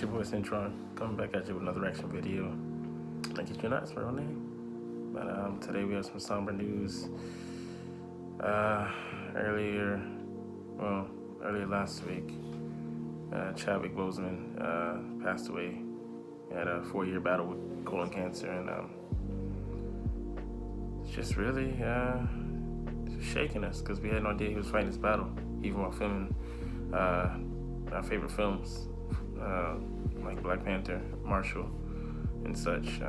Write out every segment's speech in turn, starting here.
It's your boy Cintron, coming back at you with another reaction video. I get you not, it's my real name. But today we have some somber news. Earlier last week, Chadwick Boseman passed away. He had a 4-year battle with colon cancer, and it's just really shaking us because we had no idea he was fighting this battle, even while filming our favorite films like Black Panther, Marshall, and such.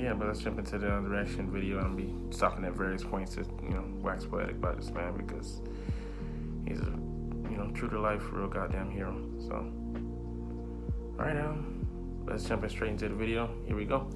Yeah, but let's jump into the reaction video. I'm gonna be stopping at various points to wax poetic about this man because he's a true to life real goddamn hero. So, all right, let's jump in straight into the video. Here we go.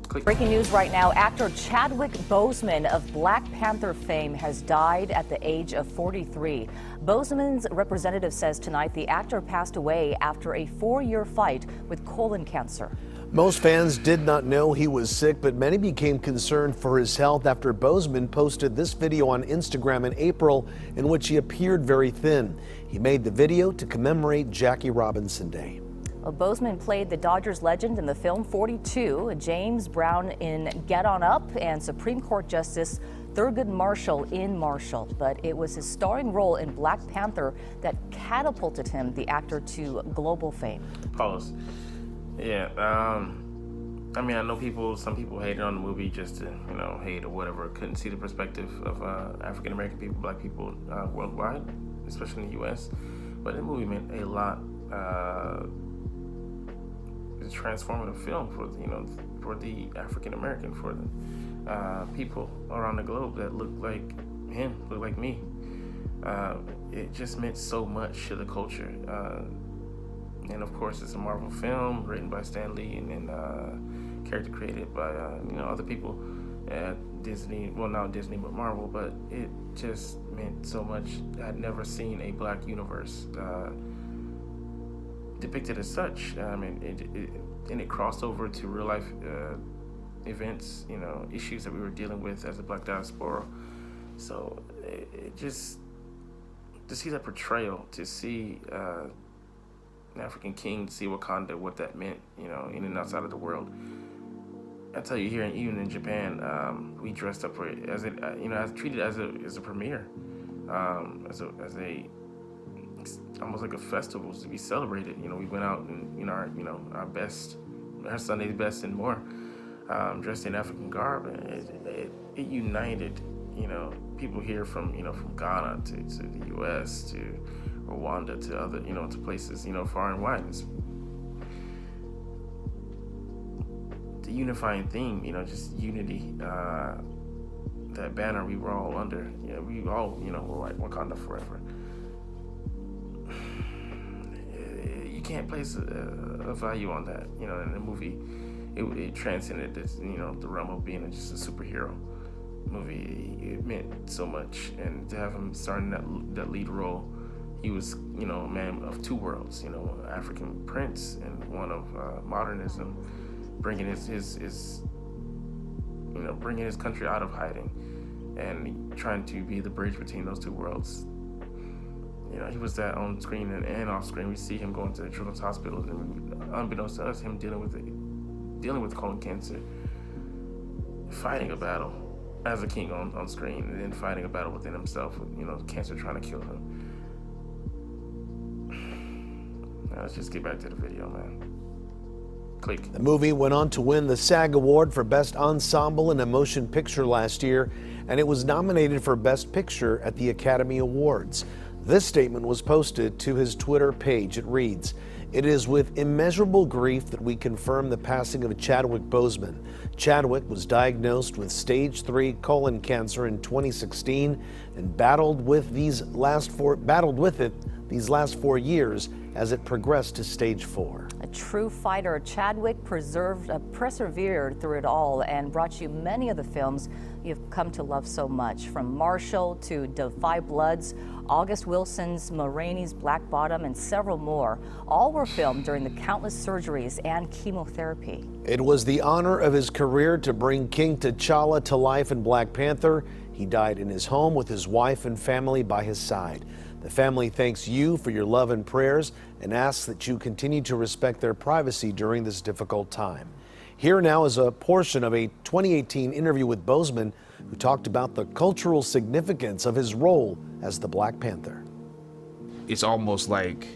Click. Breaking news right now, actor Chadwick Boseman of Black Panther fame has died at the age of 43. Boseman's representative says tonight the actor passed away after a 4-year fight with colon cancer. Most fans did not know he was sick, but many became concerned for his health after Boseman posted this video on Instagram in April in which he appeared very thin. He made the video to commemorate Jackie Robinson Day. Well, Boseman played the Dodgers legend in the film 42, James Brown in Get On Up, and Supreme Court Justice Thurgood Marshall in Marshall. But it was his starring role in Black Panther that catapulted him, the actor, to global fame. Pause. Yeah, I mean, I know some people hated on the movie just to, hate or whatever. Couldn't see the perspective of African-American people, Black people worldwide, especially in the U.S. But the movie meant a lot. It's a transformative film for the African-American, for the people around the globe that look like him, look like me. It just meant so much to the culture. And of course, it's a Marvel film written by Stan Lee and character created by other people at Disney. Well, not Disney, but Marvel. But it just meant so much. I'd never seen a Black universe depicted as such. I mean, it crossed over to real life events, issues that we were dealing with as a Black diaspora. So it just, to see that portrayal, to see an African king, to see Wakanda, what that meant, in and outside of the world. I tell you, here, even in Japan, we dressed up for it as it, as treated as a premiere, as a almost like a festival to be celebrated. We went out and our best, our Sunday's best and more, dressed in African garb, and it united people here from from Ghana to the U.S. to Rwanda to other to places far and wide. It's the unifying theme, just unity. That banner we were all under. We all were like Wakanda forever. You can't place a value on that. In the movie, it transcended this, the realm of being just a superhero movie. It meant so much, and to have him starring that lead role, he was, a man of two worlds. African prince and one of modernism, bringing his bringing his country out of hiding, and trying to be the bridge between those two worlds. He was that on screen and off screen. We see him going to the children's hospitals, and unbeknownst to us, him dealing with colon cancer, fighting a battle as a king on screen, and then fighting a battle within himself with cancer trying to kill him. Now let's just get back to the video, man. Click. The movie went on to win the SAG Award for Best Ensemble in a Motion Picture last year, and it was nominated for Best Picture at the Academy Awards. This statement was posted to his Twitter page. It reads, "It is with immeasurable grief that we confirm the passing of Chadwick Boseman. Chadwick was diagnosed with stage 3 colon cancer in 2016 and battled with it these last 4 years as it progressed to stage 4. A true fighter, Chadwick persevered through it all and brought you many of the films you've come to love so much, from Marshall to Defy Bloods, August Wilson's Ma Rainey's Black Bottom, and several more. All were filmed during the countless surgeries and chemotherapy. It was the honor of his career to bring King T'Challa to life in Black Panther. He died in his home with his wife and family by his side. The family thanks you for your love and prayers and asks that you continue to respect their privacy during this difficult time. Here now is a portion of a 2018 interview with Boseman, who talked about the cultural significance of his role as the Black Panther. It's almost like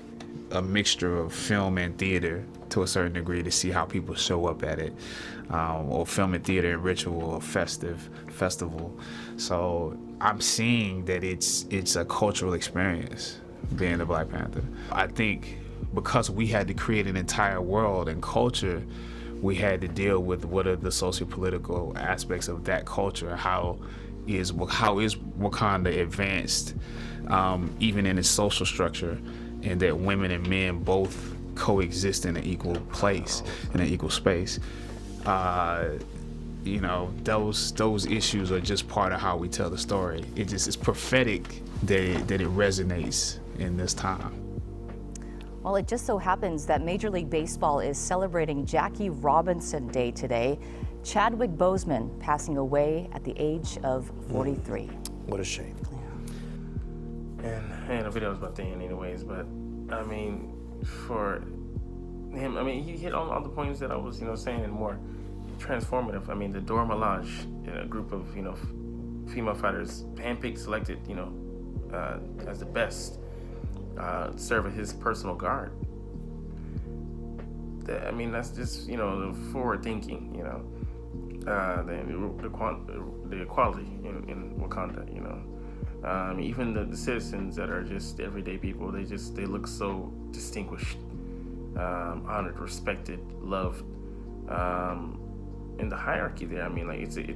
a mixture of film and theater to a certain degree to see how people show up at it, or film and theater and ritual or festival. So I'm seeing that it's a cultural experience being the Black Panther. I think because we had to create an entire world and culture, we had to deal with what are the socio-political aspects of that culture. How is Wakanda advanced, even in its social structure, and that women and men both coexist in an equal place, in an equal space. You know, those issues are just part of how we tell the story. It's prophetic that it resonates in this time. Well, it just so happens that Major League Baseball is celebrating Jackie Robinson Day today. Chadwick Boseman passing away at the age of 43. What a shame. And the video was about the end anyways, but I mean, for him, I mean, he hit on all the points that I was, saying and more. Transformative. I mean, the Dora Milaje, a group of, female fighters, handpicked, selected, as the best, serve as his personal guard. I mean, that's just, forward thinking, the equality in Wakanda, even the citizens that are just everyday people, they look so distinguished, honored, respected, loved. In the hierarchy there, I mean, like it's a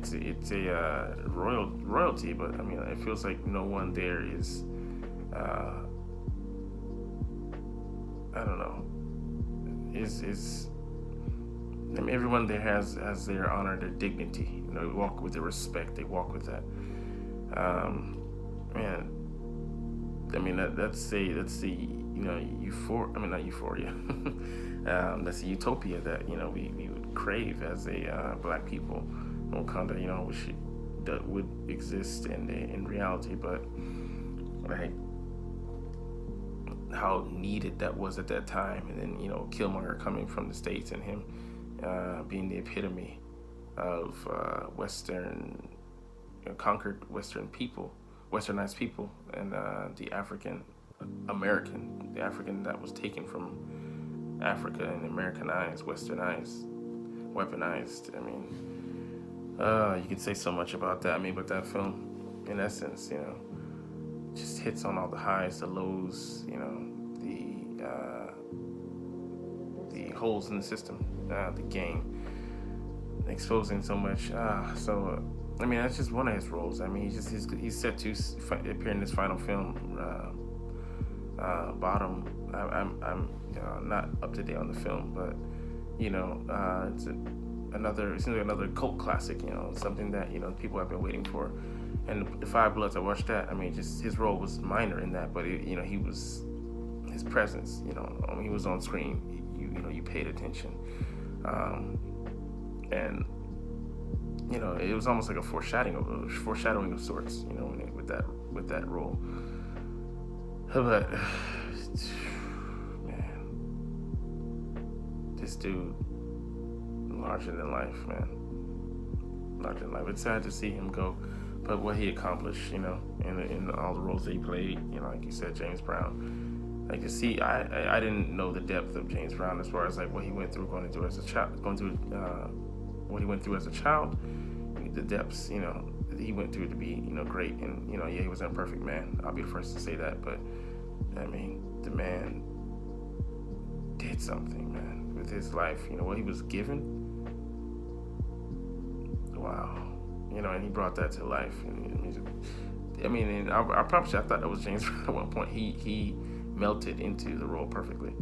royalty, but I mean, it feels like no one there is, I don't know, is. I mean, everyone there has their honor, their dignity. They walk with the respect. They walk with that. Man, I mean that's the euphoria. I mean, not euphoria. That's the utopia that we would crave as a Black people. Wakanda, wish that would exist in reality, but like how needed that was at that time, and then Killmonger coming from the States and him being the epitome of conquered Westernized people, and the African that was taken from Africa and Americanized, Westernized, weaponized. I mean, you could say so much about that. I mean, but that film, in essence, just hits on all the highs, the lows, the holes in the system, the game, exposing so much. I mean, that's just one of his roles. I mean, he's set to appear in this final film. Bottom. I'm not up to date on the film, but it seems like another cult classic. Something that people have been waiting for. And the Five Bloods, I watched that. I mean, just his role was minor in that, but he was his presence. When he was on screen, you paid attention, and it was almost like a foreshadowing of sorts. With that role. But man, this dude, larger than life, man. Larger than life. It's sad to see him go, but what he accomplished, in all the roles that he played, like you said, James Brown. Like to see, I didn't know the depth of James Brown as far as like what he went through what he went through as a child, the depths, that he went through to be, great. And, he was an imperfect man. I'll be the first to say that. But, I mean, the man did something, man, with his life. What he was given. Wow. And he brought that to life. And I probably I thought that was James Brown at one point. He melted into the role perfectly.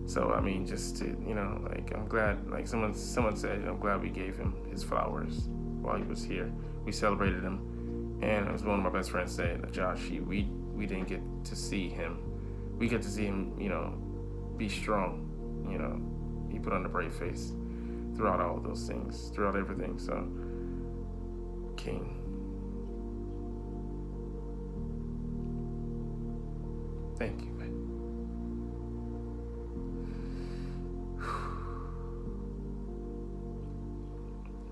So, I mean, just to, I'm glad, like someone said, I'm glad we gave him his flowers while he was here. We celebrated him, and as one of my best friends said, Josh, we didn't get to see him. We get to see him, be strong. He put on a brave face throughout all of those things, throughout everything. So, King. Thank you, man.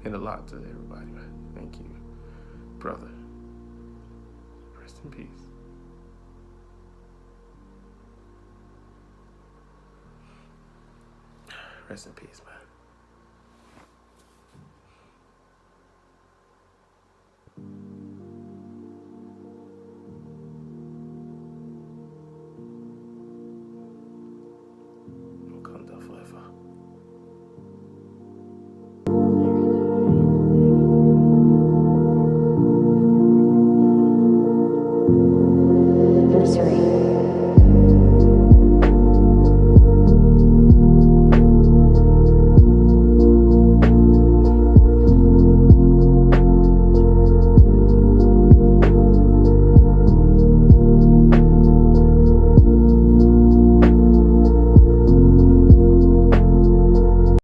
And a lot to everybody, man. Thank you, brother. Rest in peace. Rest in peace, man.